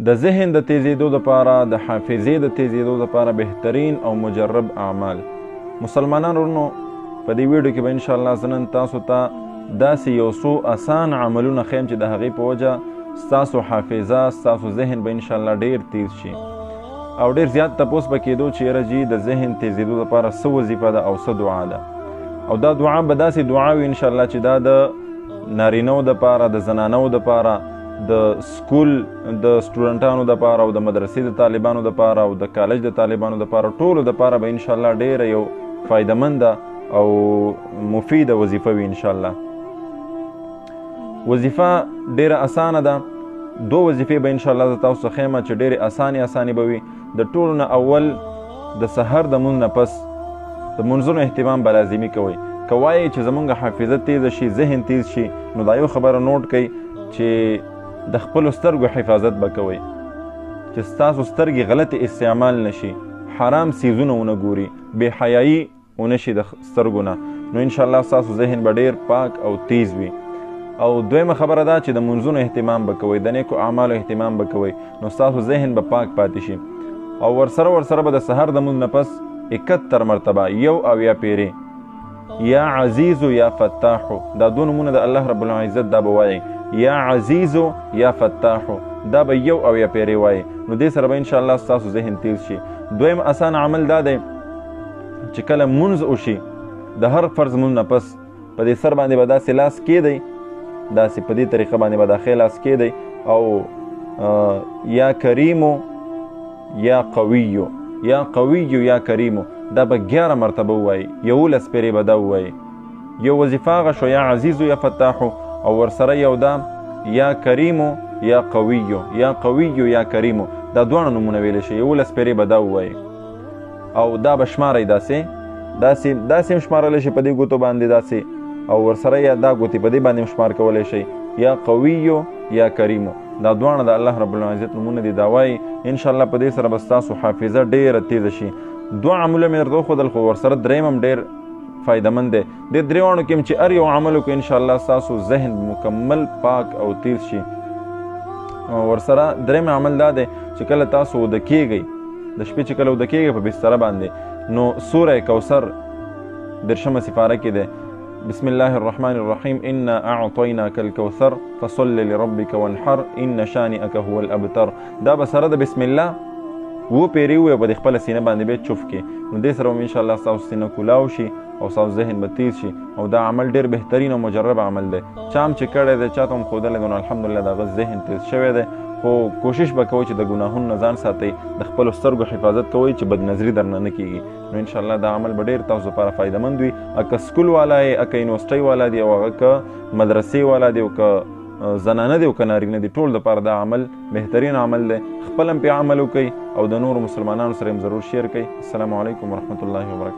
د ذهن د تیزیدو دپاره د حافظې د تیزیدو دپاره بهترین او مجرب اعمال. مسلمانانو ورونو په دې ویډیو کې به انشاءالله زه نن تاسو ته داسې یو څو اسان عملونه ښیم چې د هغې په وجه ستاسو حافظه ستاسو ذهن به انشاءالله ډېر تیز شي او ډېر زیات تپوس به کېدو چې یاره جي د ذهن تیزیدو دپاره څه وظیفه ده او څه دعا ده او دا دعا به داسې دعا وي انشاءالله چې دا د نارینهو دپاره د زنانو دپاره د سکول د سټوډنټانو دپاره او د مدرسې د طالبانو دپاره او د کالج د طالبانو دپاره ټولو دپاره به انشاءالله ډېره یو فایدهمنده او مفیده وظیفه وي انشاءالله. وظیفه ډېره اسانه ده. دو وظیفې به انشاءالله زه تاسو ته ښیم چې ډېرې اسانې به وي. د ټولو نه اول د سحر د مونځ نه پس د منځونو اهتمام به لازمي کوئ. که وایئ چې زمونږ حافظه تیزه شي ذهن تیز شي نو دا یو خبره نوټ کئ چې د خپلو سترګو حفاظت به کوئ چې ستاسو سترګې غلط استعمال نشي حرام څیزونه ونه ګوري بې حیایي ونه شي د سترګو نه نو انشاءالله ستاسو ذهن به ډېر پاک او تیز وي. او دویمه خبره دا چې د منځونو اهتمام به کوئ د نیکو اعمالو اهتمام به کوئ نو ستاسو ذهن به پاک پاتې شي. او ورسره به د سحر د مونځ نه پس 71 مرتبه 71 پیرې یا عزیزو یا فتاحو دا دو نومونه د الله رب العزت دا به وایي یا عزیزو یا فتاحو دا به 71 پیرې وایي نو دې سره به انشاءالله ستاسو ذهن تیز شي. دویم اسان عمل دا دی چې کله مونځ وشي د هر فرض مونځ نه پس په دې سر باندې به داسې لاس کیدی داسې په دې طریقه باندې به دا ښی لاس کیدی او یا کریمو یا قویو یا قویو یا کریمو دا به 11 مرتبه ووایي 11 پیرې به دا ووایي. یو وظیفه هغه شو یا عزیزو یا فتاحو او ورسره یو دا یا کریمو یا قویو یا قویو یا کریمو دا دواړه نومونه ویلی شي 11 پیرې به دا ووایي او دا به شمارئ داسې هم شمارلی شي په دې ګوتو باندې داسې او ورسره یا دا ګوتې په دې باندې هم شمار کولی شئ یا قویو یا کریمو دا دواړه د الله رب العزت نومونه دي. دا وایي انشاءالله په دې سره به ستاسو حافظه ډېره تیزه شي. دوه عملونه مې درته وښودل خو ورسره دریم هم ډېر فایدهمند دی. دې درېواړو کې هم چې هر یو عمل وکړو انشاءالله ستاسو ذهن مکمل پاک او تیز شي. ورسره دریم عمل دا دی چې کله تاسو وده کیږئ د شپې چې کله وده کیږئ په بستره باندې نو سوره کوثر 10مه سپاره کې دی بسم الله الرحمن الرحیم انا اعطیناک الکوثر فصل لربک وانحر ان شانئک هو الابتر دا به سره د بسم الله و پیرې ووایو په د خپله سینه باندې بیا چوف کې نو دې سره هم انشاءالله ستاسو سینه کولاو شي او ستاسو ذهن به تیز شي او دا عمل ډېر بهترین او مجرب عمل دی. چا هم چې کړی دی چا ته هم ښودلی دی نو الحمدلله د هغه ذهن تیز شوی دی. خو کوشش به کوئ چې د ګناهونو نه ځان ساتئ د خپلو سترګو حفاظت کوئ چې بدنظري درنه نه کیږي نو انشاءالله دا عمل به ډېر تاسو لپاره فایدهمند وي. که سکول والا یې که یونیورسټۍ والا دی او هغه که مدرسې والا دی او که زنانه دی او که نارینه دی ټول دپاره دا عمل بهترین عمل دی. خپل هم پې عمل وکئ او د نورو مسلمانانو سره هم ضرور شیر کئ. السلام علیکم ورحمة الله وبرکاته.